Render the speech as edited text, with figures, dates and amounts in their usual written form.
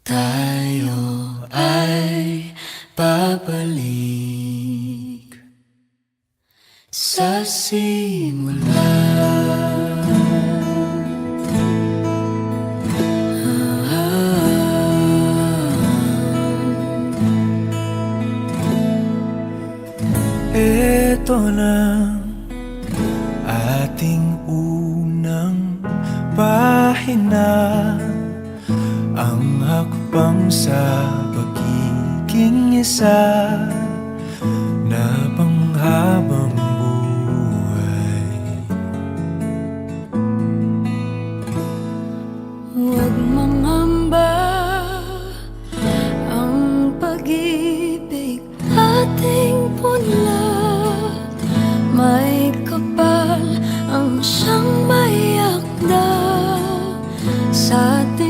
Tayo ay babalik sa simula. Ito na ating unang pahina, ang hakbang sa pagiging isa na panghabang buhay. Huwag mangamba, ang pag-ibig ating punla. May kapal ang siyang mayakda sa ating